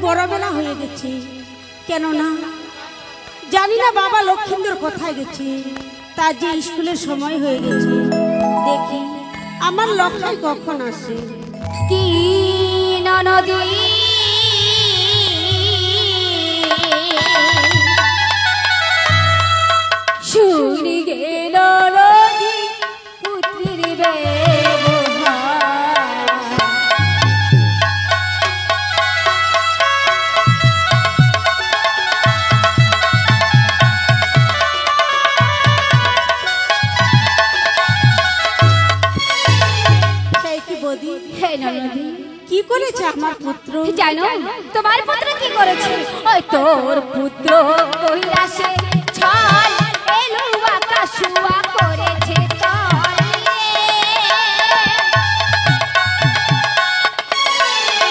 বড়বেলা হয়ে গেছে, কেননা জানি না বাবা লক্ষ্মীন্দর কোথায় গেছে, তার যে স্কুলের সময় হয়ে গেছে। দেখি আমার লক্ষ্মী কখন আসে। কি ননদী শুনি গেল নদী পুত্রীর ব্যবহার, হে ননদী, কি করেছে আমার পুত্র? জানো তোমার পুত্র কি করেছে? ওই তোর পুত্র কৈলাসে ছল এলো আকাশুয়া করেছে তল,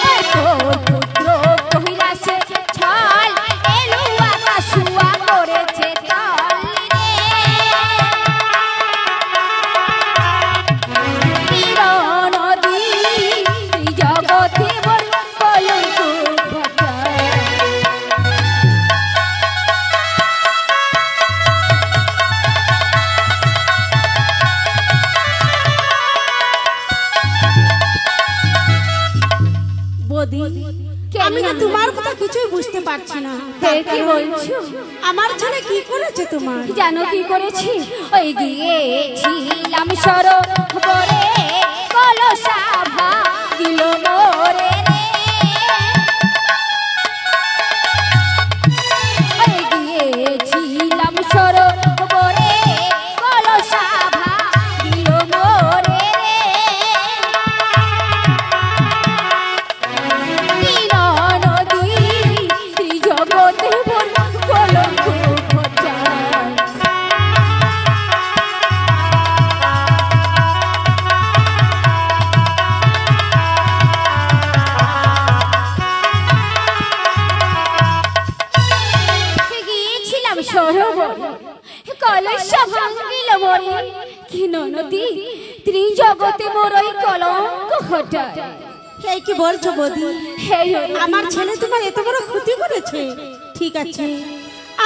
ওই তোর পুত্র কৈলাসে ছল এলো আকাশুয়া করেছে তল জগতে বল কলঙ্ক ঘটায়। বৌদি, আমি না তোমার কথা কিছুই বুঝতে পারছি না। কি বলছো? আমার ছেলে কি করেছে তোমার? জানো কি করেছি? ওই গিয়েছিলাম সরোবরে কলসা ভাগিল মোরে রে, ওই গিয়েছিলাম সরোবরে কলসা ভাগিল মোরে রে, নদী ত্রিজগতে বল কলঙ্ক ঘটায়। গিয়েছিলাম সরোবর কলসা ভাঙিল মোরে, কি ননদী ত্রিজগতে মোর ওই কলঙ্ক ঘটায়। এই কি বলছো বৌদি? হে আমার ছেলে তোমার এত বড় ক্ষতি করেছে? ঠিক আছে,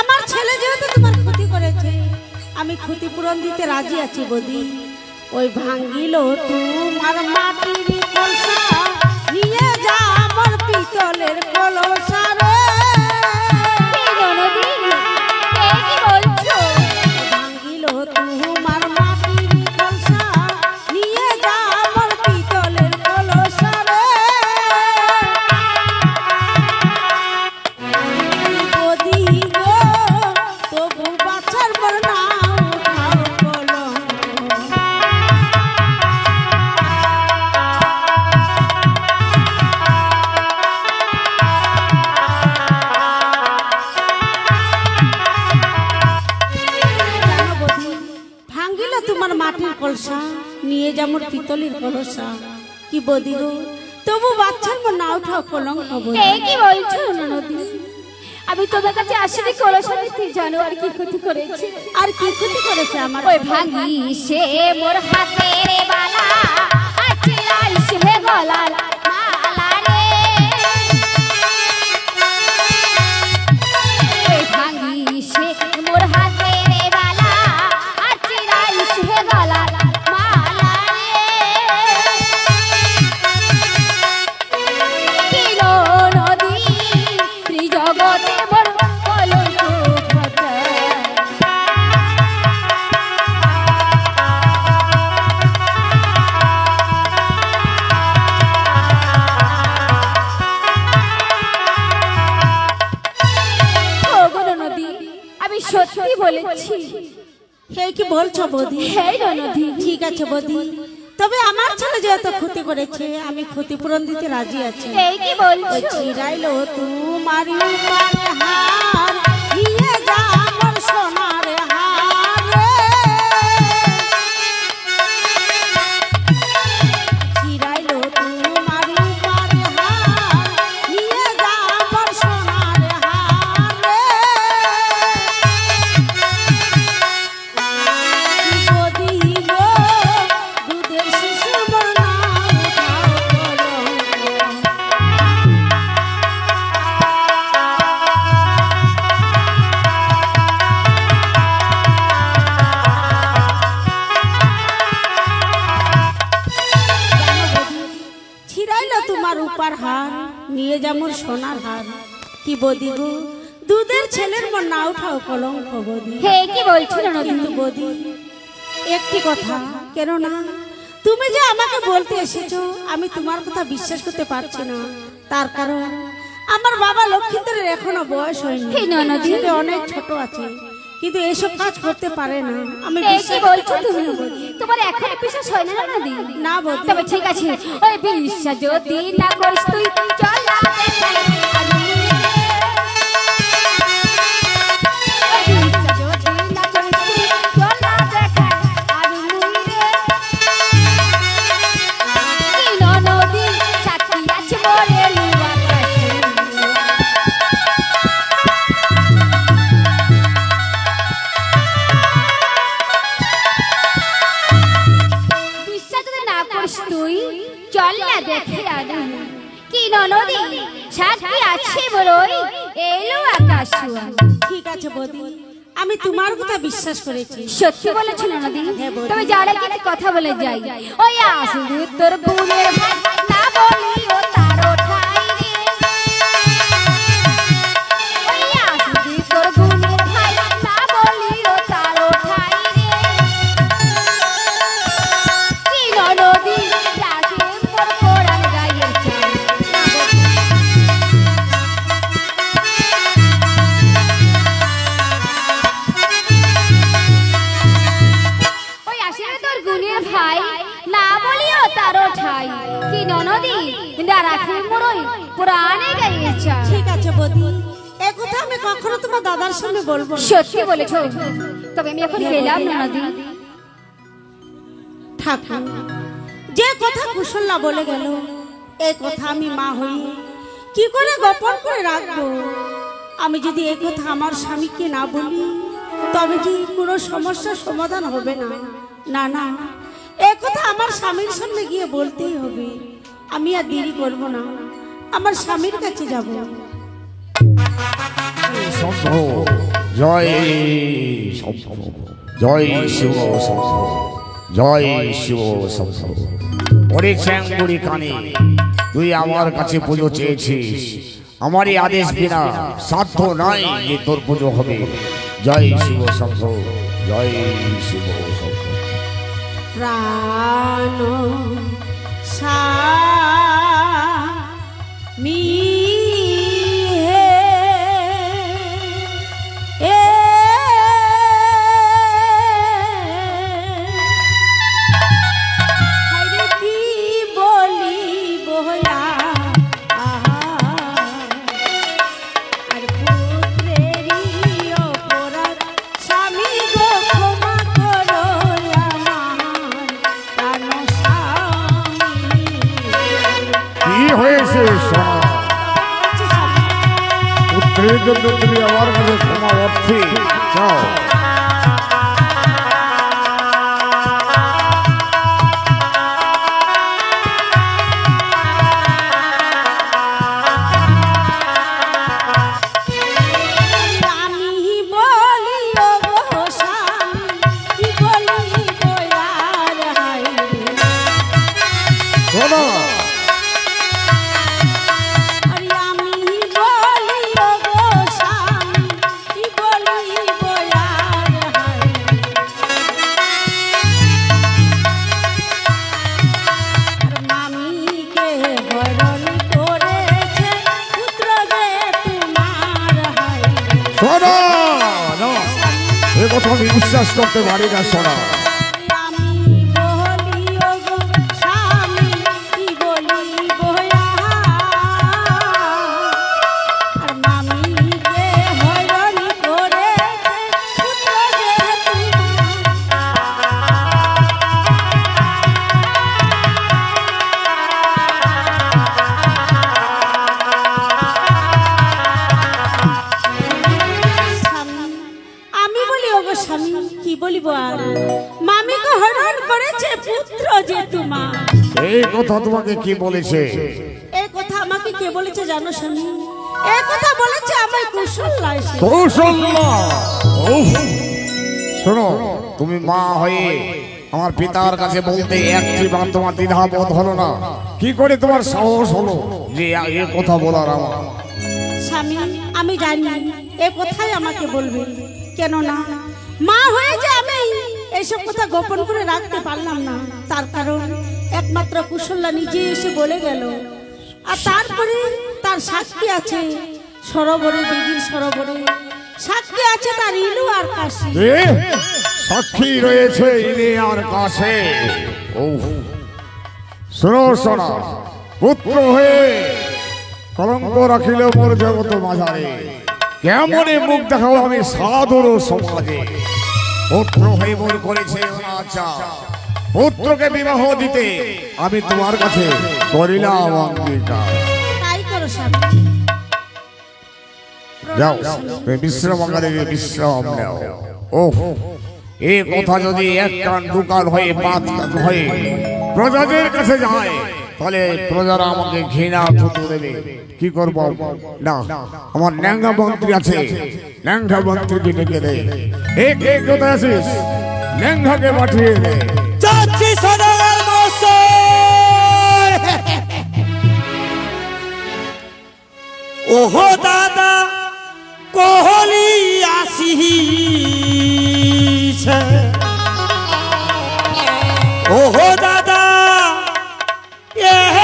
আমার ছেলে যেহেতু তোমার ক্ষতি করেছে, আমি ক্ষতিপূরণ দিতে রাজি আছি বৌদি। ওই ভাঙিল তোমার মাটির কলসা, নিয়ে যা আমার পিতলের কলসা রে। ননদী কি বলছো? ভাঙিল তোমার মাটির কলসা, নিয়ে যা আমার পিতলের কলসা রে। বৌদি গো, তবু বাছার পর না উঠাও কলঙ্ক। ভাঙিল তোমার মাটির কলসা, নিয়ে যেমন পিতলের কলসা। কি বৌদি গো, তবু বাচ্চার পর না উঠাও কলঙ্ক। কি বলছো ননদী? আমি তোমার কাছে আসলে কলসা দিতে, জানো আর কি ক্ষতি করেছে? আর কি ক্ষতি করেছে আমার? ওই ভাঙি সে মোর হাতের বালা, আচলাই সে গলা মালা রে, ওই ভাঙি সে মোর হাতের বালা, আচলাই সে গলা মালা রে, নদী ত্রিজগতে বড় কলঙ্ক ঘটায়। আমি সত্যি বলেছি। হে কি বলছো বৌদি? হ্যাঁ ননদী, ঠিক আছে বৌদি, তবে আমার ছেলে যেহেতু ক্ষতি করেছে, আমি ক্ষতিপূরণ দিতে রাজি আছি। এই কি বলছো? চিরাইলো তোমার উপরে হার, নিয়ে যা আমার সোনার হার রে। চিরাইলো তোমার উপরে হার, নিয়ে যা আমার সোনার হার রে। বৌদি গো, দুধের শিশু বনা উঠাও কলঙ্ক। রূপার হার, নিয়ে যা মোর সোনার হার। কি বদি গো, দুধের ছেলের মন না উঠাও কলঙ্ক বদি। হে কি বলছিল নদী? কিন্তু বদি একটি কথা, কেন না তুমি যে আমাকে বলতে এসেছো আমি তোমার কথা বিশ্বাস করতে পারছি না। তার কারণ আমার বাবা লক্ষ্মীধরের এখনো বয়স হয়নি, হে ননদি, ছেলে অনেক ছোট আছে, কিন্তু এসব কাজ করতে পারে না। আমি হে কি বিশ্বাস বলছো করতে তুমি? পারছি না। তোমার এখনো বিশ্বাস হয় না নদী? না বদি, তবে ঠিক আছে, ওই বিশ্বাস যদি না করিস তুই চল না দেখাই আমি। ওই বিশ্বাস যদি না করিস তুই চল না দেখাই আমি রে। কি নদী সাক্ষী আছে মোরে লুয়া কাছে। বিশ্বাস যদি না করিস তুই চল না দেখে আনু। কি নদী সাক্ষী আছে বলই এলো আকাশ ছোঁয়া। ঠিক আছে বদি, আমি তোমার কথা বিশ্বাস করেছি। সত্যি বলেছিল নদী? হ্যাঁ বৌদি। তবে যারা কি কথা বলে যাই, ওই আসলে তোর বোনের ভাই না বলি ও তারও ঠাই রে। ওই আসলে তোর বোনের ভাই না বলি ও তারও ঠাই রে। কি নদী ডাকে মোর কোরআন গায়ে চাই। ওই আসলে তোর গুণের ভাই না বলিও তারও ঠাই। কি নদী রাখে মোরই পুরাণে গাইয়েছা। ঠিক আছে বদি, এ কথা আমি কখনো তোমার দাদার সামনে বলবো না। সত্যি বলেছ, তবে আমি এখন গেলাম নদী। ঠাকুর যে কথা কুশল্যা বলে গেল, এই কথা আমি মা হই কি করে গোপন করে রাখবো? আমি যদি এই কথা আমার স্বামীকে না বলি তবে কি কোনো সমস্যার সমাধান হবে না। না না, এই কথা আমার স্বামীর সামনে গিয়ে বলতেই হবে। আমি আর দেরি করব না, আমার স্বামীর কাছে যাব। শম্ভু জয় শম্ভু, জয় শিব শম্ভু, জয় শিব শম্ভু। ওরে চ্যাঙ্গুড়ি কানে, তুই আমার কাছে পুজো চেয়েছিস, আমারই আদেশ বিনা সাধ্য নাই যে তোর পুজো হবে। জয় শিব শম্ভু, জয় শিব শম্ভু। প্রাণ স্বামী হে, এ হায়রে কি বলিব আর পুত্রেরই অপরাধ, স্বামী গো ক্ষমা করো আমার প্রাণ স্বামী। কি হয়েছে সোনা? পুত্রের জন্য তুমি আমার কাছে ক্ষমা অর্থে চাও? আমি বলি ও গো স্বামী, কি বলিব আর হায়রে। সোনা আরে আমি বলি ও গো স্বামী, কি বলিব আর হায়রে। আর মামিকে হরণ করেছে পুত্র যে তোমার হায়রে। সোনা না, এ কথা আমি বিশ্বাস করতে পারি না সোনা। আমি বলি ও গো স্বামী, কি বলিব আর মামিকে হরণ করেছে পুত্র যে স্বামী, আমি বলি ওগো স্বামী, কি বলিব আর মামিকে হরণ করেছে পুত্র যে তোমার। এই কথা তোমাকে কি বলেছে? এই কথা আমাকে কে বলেছে জানো স্বামী? এই কথা বলেছে আমার কুশল্যা এসে। কৌশল্যা। উফ! শোনো, তুমি মা হয়ে আমার পিতার কাছে বলতে একটি বার তোমার দ্বিধাবোধ হলো না? কি করে তোমার সাহস হলো যে এ কথা বলার? আমার স্বামী, আমি জানি এ কথাই আমাকে বলবে, কেন না মা হয়ে যে আমি এইসব কথা গোপন করে রাখতে পারলাম না। তার কারণ একমাত্র কুশল্যা নিজে এসে বলে গেল, আর তারপরে তার সাক্ষী আছে সরোবরে, দিঘির সরোবরে সাক্ষী আছে তার ইলু আর কাশি। সাক্ষী রয়েছে ইনি আর কাছে। ও শোনো শোনা, পুত্র হয়ে কলঙ্ক রাখিলে মোর জগত মাঝারে, কেমনে মুখ দেখাও আমি সাধুর সমাজে। পুত্র হয়ে মোর করেছে অনাচার, পুত্রকে বিবাহ দিতে আমি তোমার কাছে করিলাম অঙ্গীকার। তাই করো স্বামী। যাও বিশ্রাম আকারে বিশ্রাম নাও। ওহ, এই কথা যদি এক কান দু কান হয়ে পাঁচ কান হয়ে প্রজাদের কাছে যায়, তাহলে প্রজারা আমাকে ঘৃণা থুতু দেবে। কি করবো? না, আমার ন্যাংরা মন্ত্রী আছে, ন্যাংরা মন্ত্রীকে ডেকে দে। এক কোথায় আছিস? ন্যাংরাকে পাঠিয়ে দে। যাচ্ছি সদাগর মশাই। ওহো দাদা কোহলি আসিছে, ওহো দাদা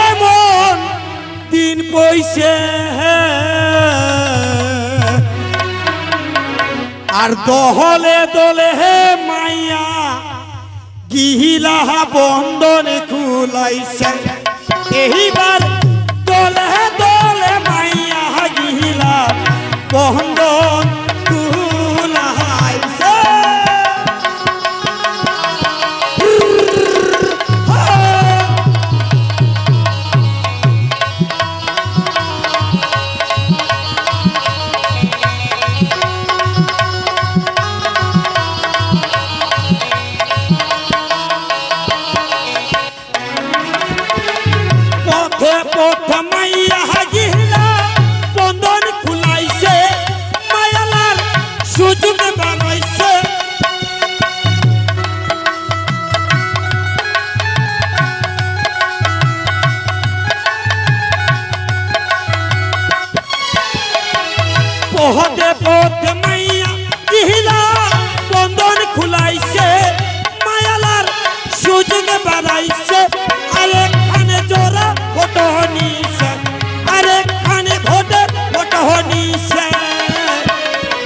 এমন দিন পয়সে, আর দহলে দলে হে মাইয়া গিহিলা বন্ধন খুলাইছে। এইবার দলে দলে মাইয়া গিহিলা বন্ধন খুলাইছে। পথে পথে মাইয়া গিহিলা বন্ধন খুলাইছে, মায়ালার সুযোগ বানাইছে। পথে পথে মাইয়া গিহিলা বন্ধন খুলাইছে, মায়ালার সুযোগ বানাইছে। আরেকখানে জোড়া ফটো নিছে, আরেকখানে ভোটে ফটো নিছে।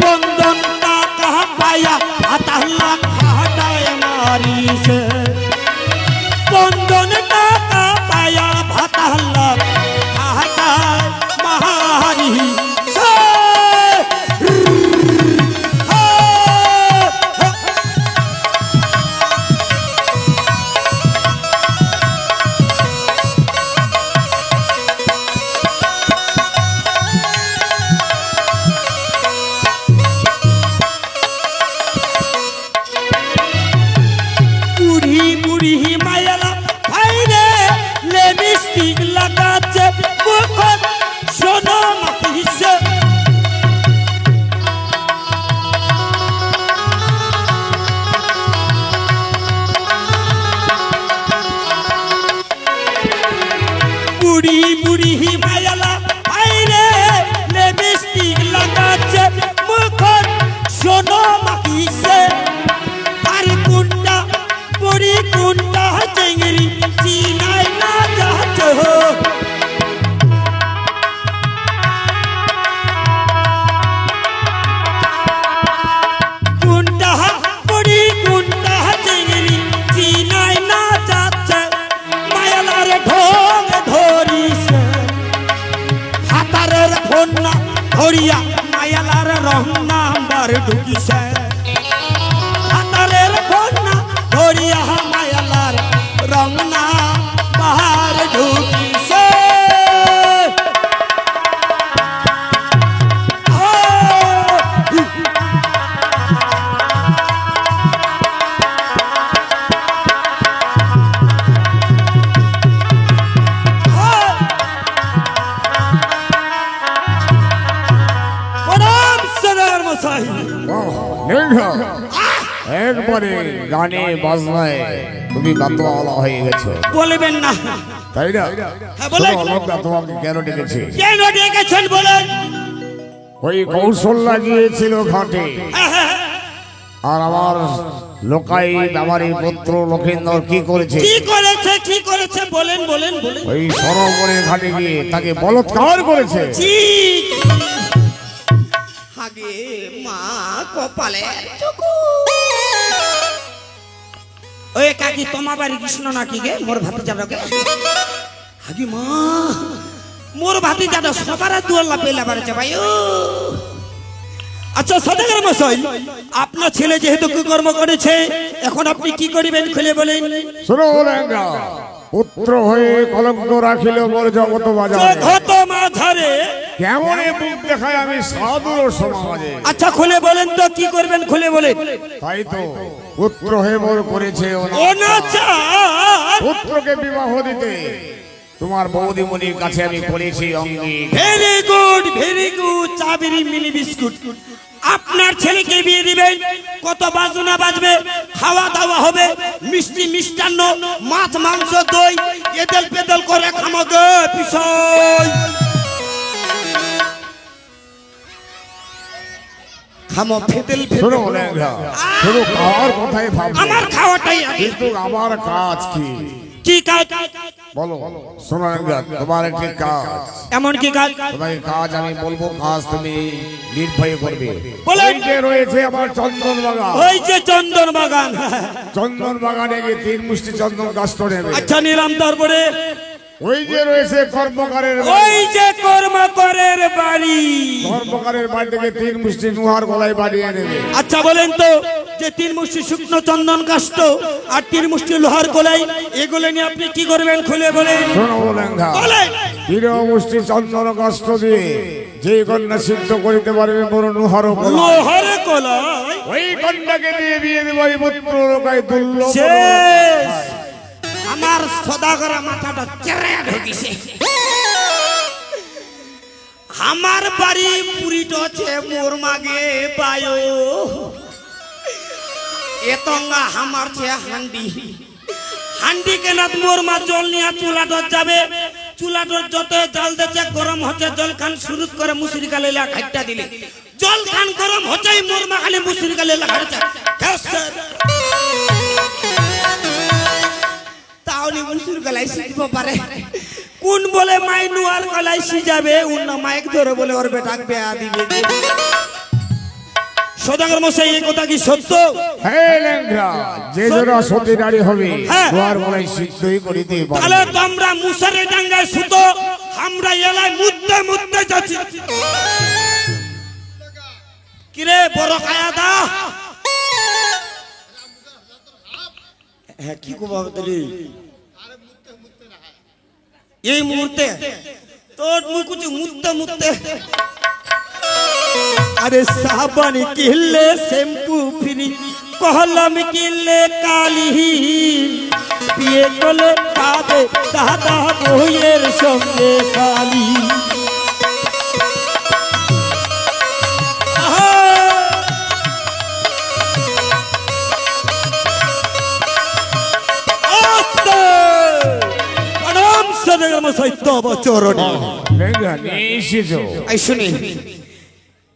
বন্ধন টাকা পায়া হাতাল্লা খাটায় মারিছে, বন্ধন টাকা পায়া ভাতাল্লা খাটায় মারিছে। বুড়ি বুড়ি মায়ালা ভাইরে লিপস্টিক লাগাচ্ছে, মুখত সোনা মাখিছে। বুড়ি বুড়ি মায়ালা ভাইরে লিপস্টিক লাগাচ্ছে, মুখত সোনা মাখিছে। আর কুন্ডা বুড়ি কুন্ডা চেঙ্গরি চিনাই না যাচ্ছ। কুন্ডা বুড়ি কুন্ডা চেঙ্গরি চিনাই না যাচ্ছে। মায়ালার ঢোল ধরিছে, হাতারের ফোন না ধরিয়া মায়ালার রং নাম্বার ঢুকিছে। হাতারের ফোন না ধরিয়া মায়ালার রং নাম্বার ঢুকিছে। প্রণাম সদাগর মশাই। ন্যাংরা একবারে গানে বাজনায় তুমি বাতোয়ালা হয়ে গেছো। বলবেন না, তাই না? হ্যাঁ, বলেন। শোনো, লোকটা তোমাকে কেন ডেকেছে? কেন ডেকেছেন বলেন? ওই কৌশল লাগিয়েছিল ঘাটে, হ্যাঁ, হ্যাঁ, আর আমার লোকাই আমার এই পুত্র লক্ষেন্দর কি করেছে? কি করেছে, কি করেছে বলেন, বলেন, বলেন। ওই সরোবরের ঘাটে গিয়ে তাকে বলৎকার করেছে। জি, আগে মা কপালে ওই কাকি তোমার বাড়ি কৃষ্ণ নাকি গে মোর ভাতি যাবে আগে মা মোর ভাতি যাবে সবার দুয়াল্লা পেলা বাড়িছে ভাই ও। আচ্ছা সদাগর মশাই, আপনার ছেলে যেহেতু কুকর্ম করেছে, এখন আপনি কি করিবেন খুলে বলেন। শোনো লেঙ্গা, পুত্র হয়ে কলঙ্ক রাখিল মোর জগত বাজারে। জগত মাঝারে কেমন এ মুখ দেখায় আমি সাধুর সমাজে। আচ্ছা খুলে বলেন তো কি করবেন, খুলে বলেন। তাই তো পুত্র হয়ে মোর করেছে অনাচার। পুত্রকে বিবাহ দিতে তোমার বৌদিমণির কাছে আমি করেছি অঙ্গীক। Very good, very good. চাবিরি মিনি বিস্কুট। আপনার ছেলেকে বিয়ে দিবেন, কত বাজনা বাজবে, খাওয়া দাওয়া হবে, মিষ্টি মিষ্টান্ন, মাছ মাংস দই এদেল পেদল করে খামাগে পিছয় খামো ফেদেল শোনো ফেদেল। লেঙ্গা, শুধু খাওয়ার কথাই ভাবো, আমার খাওয়াটাই আগে। কিন্তু আমার কাজ কি কি কাজ বলো? শোনো লেঙ্গা, তোমার একটি কাজ, এমন কি কাজ? তোমাকে কাজ আমি বলবো, কাজ তুমি নির্ভয়ে করবে। বলেন। ওই যে রয়েছে আমার চন্দন বাগান, ওই যে চন্দন বাগান। চন্দন বাগানে গিয়ে 3 মুষ্টি চন্দন গাছ নেবে। আচ্ছা নিলাম। তারপরে ওই যে রয়েছে কর্মকারের ওই যে কর্মকরের বাড়ি, কর্মকারের বাড়ি থেকে 3 মুষ্টি নুহার গলায় বাড়িয়ে নেবে। আচ্ছা বলেন তো, যে 3 মুষ্টি শুকনো চন্দন কাষ্ঠ আর 3 মুষ্টি লোহার গোলাই, এগুলো নিয়ে আপনি কি করবেন খুলে বলেন। শোনো লেঙ্গা, বলেন। 3 মুষ্টি চন্দন গাছ দিয়ে যে কন্যা সিদ্ধ করিতে পারবে বড় নুহার গলায়, লোহার গোলাই ওই কন্যাকে দিয়ে বিয়ে দেব। এই পুত্র লোকায় দুর্লভ। শেষ। আমার সদাগরা মাথাটা চেরে ঢুকিছে। আমার বাড়ি পুরিট আছে মোর মাগে পায়ো এতঙ্গা আমার ছে হান্ডি হান্ডি কেনাত মোর মা জল নিয়ে চুলাটর যাবে। চুলাটর যত জল দিচ্ছে গরম হচ্ছে, জল খান শুরু করে মুসুরি গালে খাইটা দিলে জল খান গরম হচ্ছে, মোর মা খালি মুসুরি গালে খাইছে। তাহলে মুসুর গলাই সিজব পারে। কোন বলে মাই নুয়ার গলাই সিজাবে, অন্য মাইক ধরে বলে ওর বেটা বেয়া দিবে। সদাগর মশাই, এই কথা কি সত্য? হ্যাঁ লেঙ্গা, যে জোড়া সতী নারী হবে হ্যাঁ। নুহার গলায় সিদ্ধই করিতে তাহলে পারবে। তোমরা মুসারে ডাঙ্গায় সুতো, আমরা এলাই মুদ্দে মুদ্দে যাচ্ছি। কিরে বড় কায়া দা, হ্যাঁ কি কবা তুই এই মুহূর্তে তোর মুখ কিছু মুদ্দে মুদ্দে। আরে সাবান কিনলে শ্যাম্পু ফিনি, কহলাম কিনলে কালি, বিয়ে করলে কাঁদে দাদা বইয়ের সঙ্গে কালি। লেঙ্গা নিয়ে এসেছো।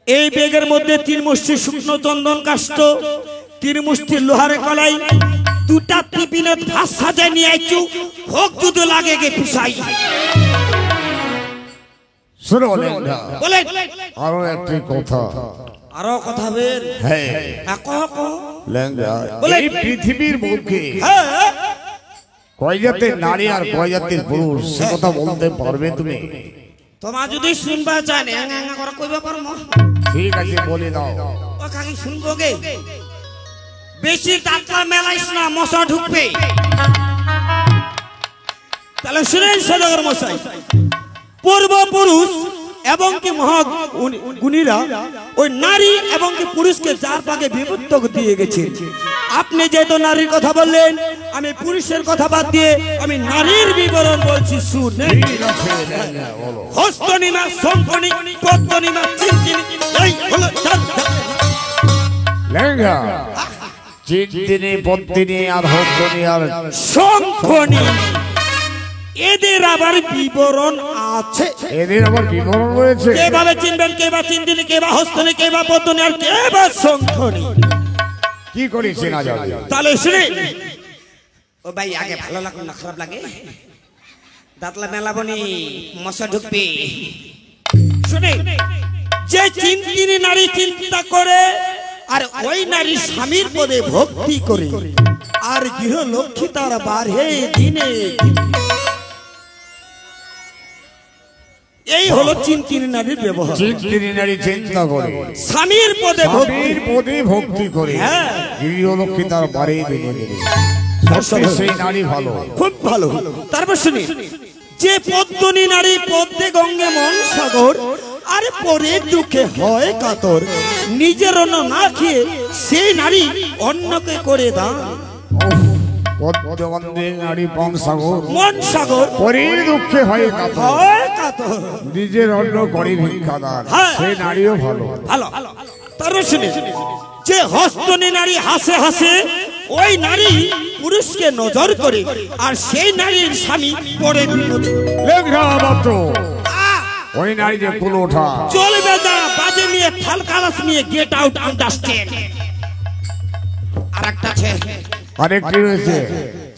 এই বেগের মধ্যে 3 মুষ্টি শুকনো চন্দন কাষ্ঠ, 3 মুষ্টি লোহার কলাই, 2টা টিফিনে ভাত সাজাই নিয়ে আইছু, হোক যদি লাগে গে পিছাই। শোনো লেঙ্গা, বলেন। আরো একটি কথা। আরো কথা বের। হ্যাঁ কহ কহ। লেঙ্গা, বলেন। এই পৃথিবীর বুকে হ্যাঁ কয় জাতের নারী আর কয় জাতের পুরুষ সে কথা বলতে পারবে তুমি? তোমার যদি শুনবা চান করে কইবা পারমু। ঠিক আছে, বলে দাও। ও কাকি শুনবো গে। বেশি টাকা মেলাইস না, মশা ঢুকবে। তাহলে শুনেন সদাগর মশাই, পূর্বপুরুষ এবং কি মহা গুণীরা ওই নারী এবং কি পুরুষকে যার পাকে বিভক্ত দিয়ে গেছে। আপনি যেহেতু নারীর কথা বললেন, আমি পুরুষের কথা বাদ দিয়ে আমি নারীর বিবরণ বলছি, শুনেন। ঠিক আছে লেঙ্গা, বলো। হস্তনিমা, শঙ্কনি, পদ্মনিমা, চিনকিনি, এই হলো লেঙ্গা, চিন্তিনি পত্তিনি আর হস্তনি আর শঙ্খনি, এদের আবার বিবরণ আছে। এদের আবার বিবরণ রয়েছে। কে ভাবে চিনবেন, কে বা চিন্তিনি, কে বা হস্তনি, কে বা পত্তনি, আর কে বা শঙ্খনি। কি করি চেনা যাবে? তাহলে শুনে ও ভাই, আগে ভালো লাগুন না খারাপ লাগে? দাঁতলা মেলাবনি, মশা ঢুকবে। শুনে, যে চিন্তিনি নারী চিন্তা করে আর ওই নারী স্বামীর পদে ভক্তি করে, আর গৃহলক্ষ্মী তার বাড়ে দিনে, এই হলো চিন্তিনি নারীর ব্যবহার। চিন্তিনি নারী চিন্তা করে, স্বামীর পদে স্বামীর পদে ভক্তি করে, হ্যাঁ। গৃহলক্ষ্মী তার বাড়ি দিনে দিনে। সত্যি সেই নারী ভালো, খুব ভালো। তারপর শুনি, যে পদ্মনী নারী পদ্মে গঙ্গে মন সাগর, আর পরে দুঃখে হয় কাতর, নিজের অন্ন না খেয়ে সেই নারী অন্যকে করে দান। পদ্মবন্ধে নারী মন সাগর, মন সাগর, পরে দুঃখে হয় কাতর, হয় কাতর, নিজের অন্ন করে ভিক্ষা দান, হ্যাঁ। সেই নারীও ভালো। ভালো। তারপর শুনি, যে হস্তনী নারী হাসে হাসে, ওই নারী পুরুষকে নজর করে, আর সেই নারীর স্বামী পরে বিপদে। লেখা মাত্র ওই নারী যে কুল ওঠা চলবে না, বাজে নিয়ে থাল কালাস নিয়ে গেট আউট আন্ডারস্ট্যান্ড। আর একটা আছে, আরেকটি রয়েছে,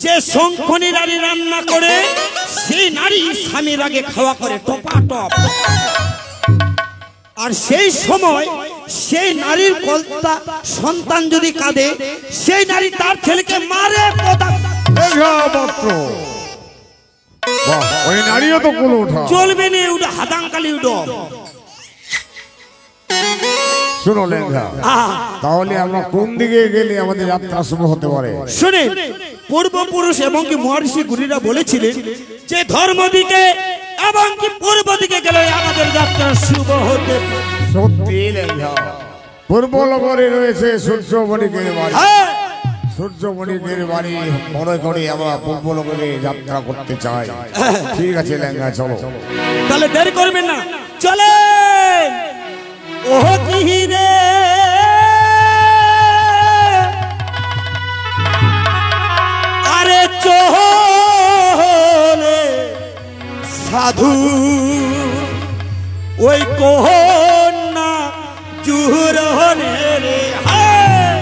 যে শঙ্খনী নারী রান্না করে, সেই নারী স্বামীর আগে খাওয়া করে টপাটপ, আর সেই সময় সেই নারীর কলতা সন্তান যদি কাঁদে, সেই নারী তার ছেলেকে মারে পদা। লেখা মাত্র বাহ, ওই নারীও তো কুল ওঠা। চলবে না, উঠে হাদাঙ্কালি উঠো। শুনো লেখা, তাহলে আমরা কোন দিকে গেলে আমাদের যাত্রা শুভ হতে পারে? শুনে, পূর্বপুরুষ এবং কি মহর্ষি গুরুরা বলেছিলেন যে ধর্ম দিকে এবং কি পূর্ব দিকে গেলে আমাদের যাত্রা শুভ হতে পারে। সত্যি লেখা, পূর্বনগরে রয়েছে সূর্যমণিকের বাড়ি। হ্যাঁ, সূর্যমণিকের বাড়ি মনে করে আমরা পূর্বনগরে যাত্রা করতে চাই। ঠিক আছে লেখা, চলো। তাহলে দেরি করবেন না, চলেন। ও কি রে, আরে চলে সাধু, ওই কন্যা জুহরনে রে। হ্যাঁ,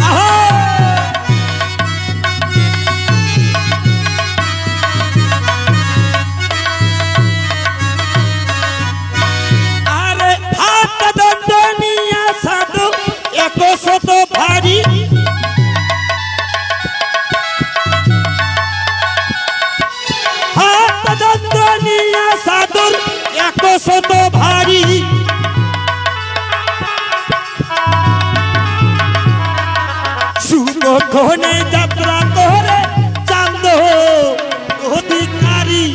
আহা, আরে হাত দণ্ডনিয়া সাধু এত শত ভারী, হাত দণ্ডনিয়া সাধুর এত শত ভারী, সুগন্ধনে যাত্রা করে চান্দ অধিকারী।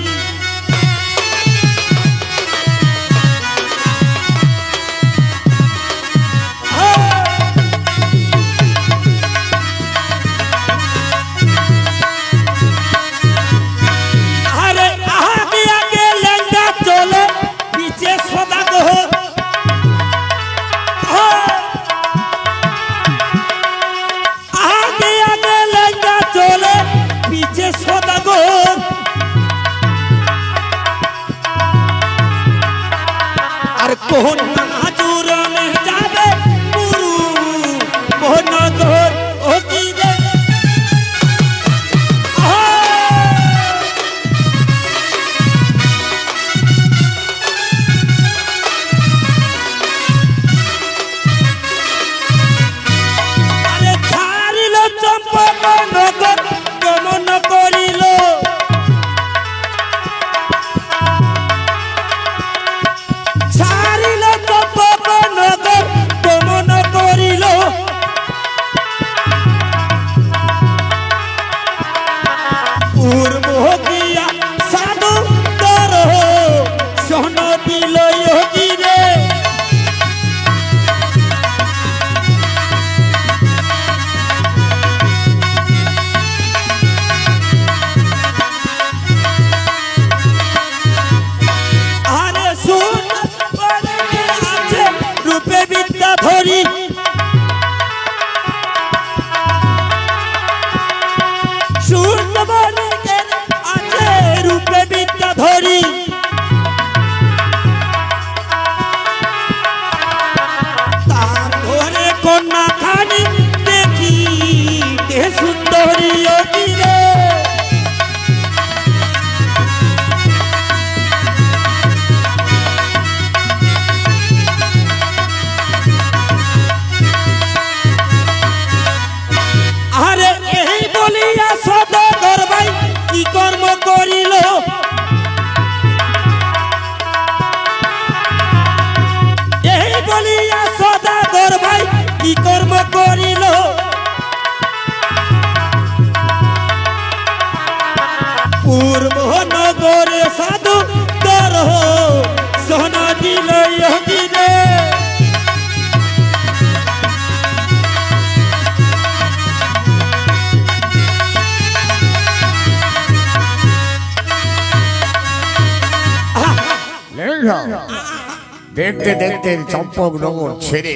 আরে আগে আগে লেঙ্গা চলে, পিছে সদা গো। আগে আগে লেঙ্গা চলে, পিছে সদা গো। আর কোন মাজুরনে যাবে গুরু মহানগর, ও কি রে। আরে ছাড়িল চম্পক নগর, গমন করিল। ছাড়িল চম্পক নগর, গমন করিল। পূর্ব গিয়া সাধু তর সহন দিল রে। আরে শুন পূর্ব নগরে সাধু তোর সোনা দিল দিনে লেঙ্গা, দেখতে দেখতে চম্পকনগর ছেড়ে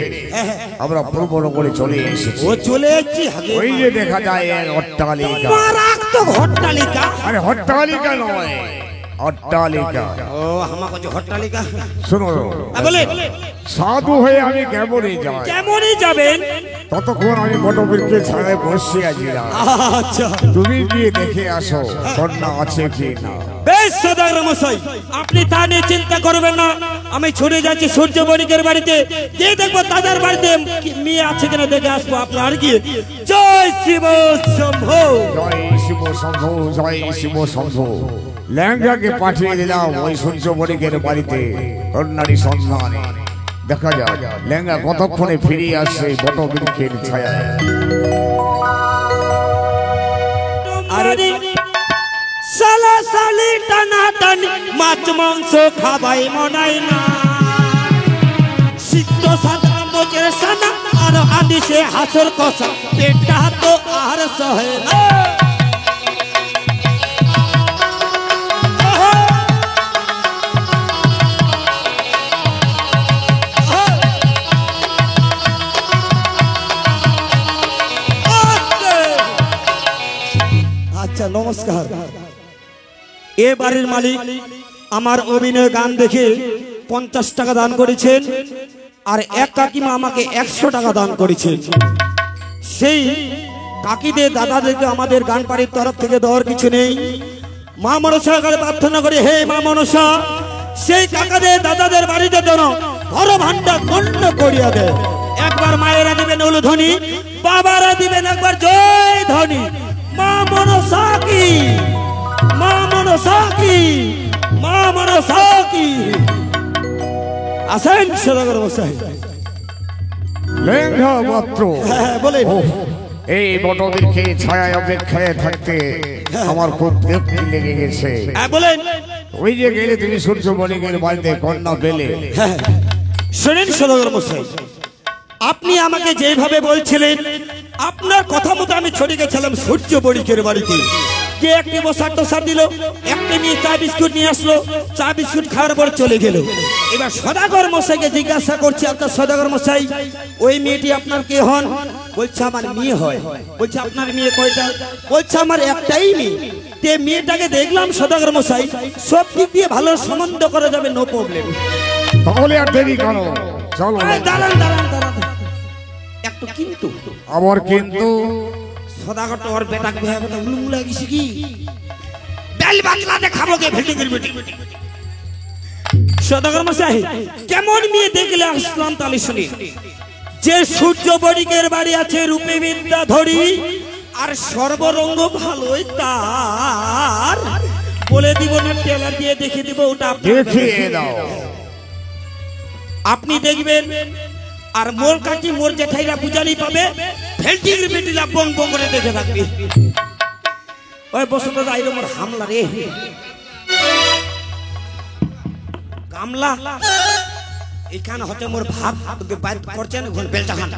আমরা পূর্বনগরে চলে এসেছি। ও চলে এসেছি আগে ওই যে দেখা যায় এক অট্টালিকা। মারাত্মক তো হট্টালিকা। আরে হট্টালিকা নয়, অট্টালিকা। ও আমাকে যে হট্টালিকা। শোনো, বলে সাধু হয়ে আমি কেমনই যাই, কেমনই যাবেন? ততক্ষণ আমি বটবৃক্ষে ছাড়ায় বসে আছিলাম। আচ্ছা, তুমি গিয়ে দেখে আসো কন্যা আছে কি না। বেশ সদাগর মশাই, আপনি তা নিয়ে চিন্তা করবেন না। আমি ছুটে যাচ্ছি সূর্য বণিকের বাড়িতে, গিয়ে দেখবো তাদের বাড়িতে মেয়ে আছে কিনা দেখে আসবো। আপনার গিয়ে জয় শিব শম্ভু। জয় শিব শম্ভু, জয় শিব শম্ভু। ল্যাংড়াকে পাঠিয়ে দিলাম ওই সূর্য বণিকের বাড়িতে কন্যারই সন্ধানে। দেখা যাক ল্যাংড়া কতক্ষণে ফিরিয়ে আসছে বটবৃক্ষের ছায়ায়। আরে সালা সালি টানা টানি মাছ মাংস খাবাই মনাই না, সিদ্ধ সাদা মোচের সানা আর আদিশে হাসর কষা পেটটা তো আর সহে না। আচ্ছা নমস্কার। এ বাড়ির মালিক আমার অভিনয় গান দেখে 50 টাকা দান করেছেন, আর এক কাকিমা আমাকে 100 টাকা দান করেছেন। সেই কাকিদের দাদাদেরকে আমাদের গান পাড়ির তরফ থেকে দেওয়ার কিছু নেই। মা মনসার কাছে প্রার্থনা করি, হে মা মনসা, সেই কাকাদের দাদাদের বাড়িতে যেন ঘর ভান্ডার গণ্য করিয়া দেয়। একবার মায়েরা দিবেন উলুধ্বনি, বাবারা দিবেন একবার জয় ধ্বনি। মা মনসা কি, মা মনসা কি, মা মনসা কি। আসেন সদাগর মশাই। লেঙ্গা মাত্র হ্যাঁ বলেন। এই বটবৃক্ষে ছায়ায় অপেক্ষায় থাকতে আমার খুব তৃপ্তি লেগে গেছে। হ্যাঁ বলেন। ওই যে গেলে তুমি সূর্য বণিকের বাড়িতে কন্যা পেলে। হ্যাঁ শোনেন সদাগর মশাই, আপনি আমাকে যেভাবে বলছিলেন আপনার কথা মতো আমি ছড়ে গেছিলাম সূর্য বণিকের বাড়িতে। কে একটি বসার টসার দিল, একটা নিয়ে চা বিস্কুট নিয়ে আসলো, চা বিস্কুট খাওয়ার পর চলে গেল। এবার সদাগর মশাইকে জিজ্ঞাসা করছি, আপনার সদাগর মশাই ওই মেয়েটি আপনার কে হন? বলছে আমার মেয়ে হয়। বলছে আপনার মেয়ে কয়টা? বলছে আমার একটাই মেয়ে। তে মেয়েটাকে দেখলাম সদাগর মশাই, সব দিক দিয়ে ভালো সম্বন্ধ করা যাবে, নো প্রবলেম। তাহলে আর দেরি কেন, চলো। দাঁড়ান দাঁড়ান দাঁড়ান একটু, কিন্তু আবার কিন্তু সদাগর তো ওর বেটাক বিয়ে কথা উলুম লাগিছে কি বেল বাংলা দেখাবো কে ভেটে করে বেটি। সদাগর মশাই কেমন মেয়ে দেখলে আসলাম তাহলে শুনি। যে সূর্য বণিকের বাড়ি আছে রূপে বিদ্যা ধরি, আর সর্বরঙ্গ ভালোই তার। বলে দিব না, টেলার দিয়ে দেখে দিব, ওটা দেখিয়ে দাও। আপনি দেখবেন। আর মোর কাকি মোর জেঠাইরা বুঝালি পাবে, ভেল্টির বেটিলা বং বং করে দেখে থাকবে। ওই বসন্ত আইলো মোর হামলা রে গামলা এখানে হতে মোর ভাব বাইর করছেন ঘন বেলটা খান।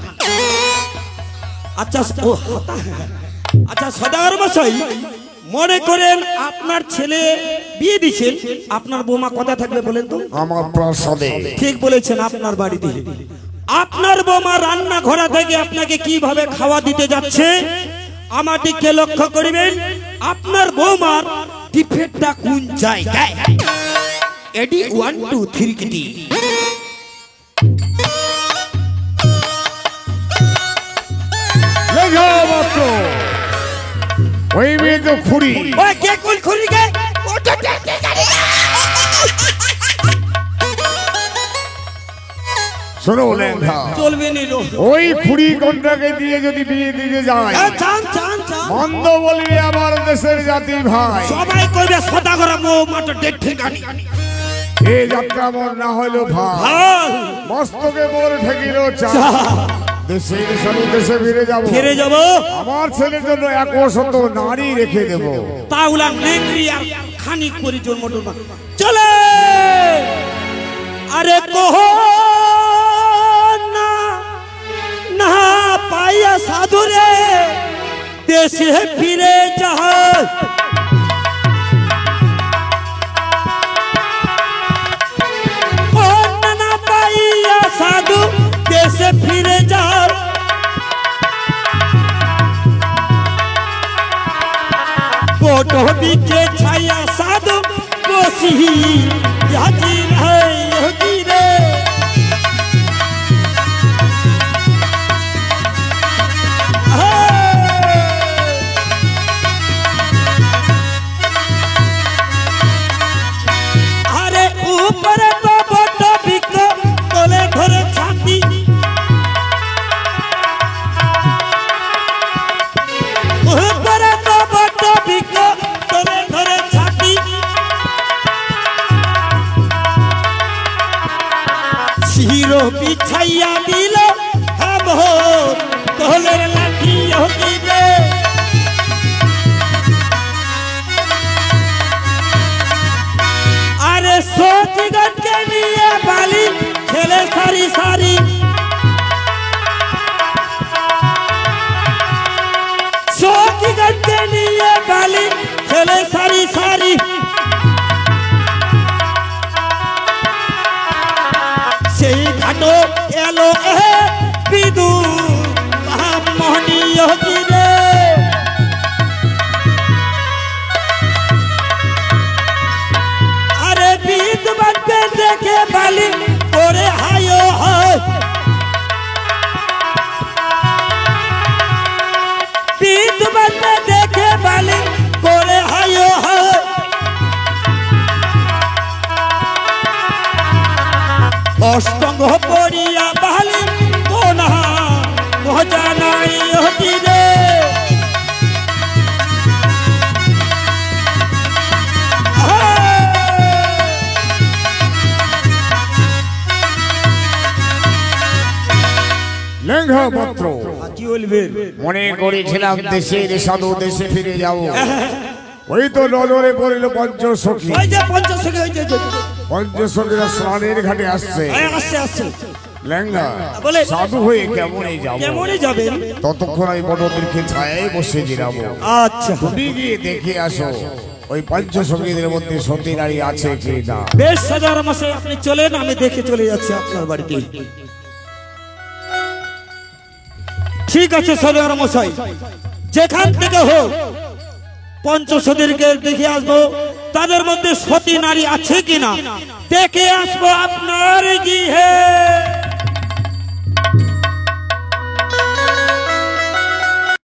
আচ্ছা ও আচ্ছা সদাগর মশাই, মনে করেন আপনার ছেলে বিয়ে দিচ্ছেন, আপনার বৌমা কোথায় থাকবে বলেন তো? আমার প্রাসাদে। ঠিক বলেছেন, আপনার বাড়িতে। আপনার বৌমা রান্না ঘোড়া থেকে আপনাকে কিভাবে খাওয়া দিতে যাচ্ছে আমার দিকে লক্ষ্য করিবেন। আপনার বৌমার ডিফেক্টটা কোন জায়গায়? এডি 1 2 3 কিটি। লেঙ্গা মাত্র ওই মেয়ে তো খুঁড়ি। ওই কে কোন খুরি গে? ওটা টেকে গাড়ি। শোনো লেঙ্গা, চলবে নি রো। ওই খুঁড়ি কন্যাকে দিয়ে যদি বিয়ে দিতে যায়, চান চান চান মন্দ বলবি আমার দেশের জাতি ভাই। সবাই কইবে সদাগর বৌমাটা ডেট ঠিকানি। এই যাত্রা মন না হইলো ভাই, ভাল মস্তকে মোর ঠেকিল চা। দেশের সাধু দেশে ফিরে যাব। ফিরে যাব। আমার ছেলের জন্য এক শত নারী রেখে দেব। তাওলা নেংরি আর খানি করে জন্ম টন্ম চলে। আরে কহ না না পাইয়া সাধুরে দেশে ফিরে যাও। সাধু দেশে ফিরে যাও। বড় বিকে ছায়া সাধু বসি হাজির হই রে। আরে উপরে তো বড় বিক তোলে ধরে ছাতি। উপরে তো বড় বিক তোলে ধরে ছাতি। শিরো বিছাইয়া দিল তোলের লাঠি হইবে। আরে সতীগণকে নিয়ে বালি খেলে সারি সারি। সতীগণকে নিয়ে বালি খেলে সারি সারি। সেই ঘাটো এলো বিদু মোহনীয় গিরে। আরে বিদ্যমানকে দেখে বালি করে হায় হয়। বিদ্যমানকে দেখে বালি করে হায় হয়। অষ্টঙ্গ পড়িয়া বালি কোনা মজা নাই হতি রে। লেঙ্গা পত্র কি বলবে? মনে করেছিলাম দেশের সাধু দেশে ফিরে যাব। ওই তো নজরে পড়ল পঞ্চসখী। ওই যে পঞ্চসখী ওই যে পঞ্চসখীরা স্নানের ঘাটে আসছে। আসছে আসছে। লেঙ্গা বলে সাধু হয়ে কেমনই যাব। কেমনই যাবেন? ততক্ষণ আমি বড়দেরকে ছায়ায় বসে জিরাবো। আচ্ছা তুমি গিয়ে দেখে আসো ওই পঞ্চসখীদের মধ্যে সতী নারী আছে কি না। বেশ সাজার মাসে আপনি চলেন, আমি দেখে চলে যাচ্ছি আপনার বাড়িতে। ঠিক আছে সদর মশাই, যেখান থেকে হোক পঞ্চসখীদেরকে দেখে আসবো, তাদের মধ্যে সতী নারী আছে কিনা দেখে আসবো আপনার গৃহে।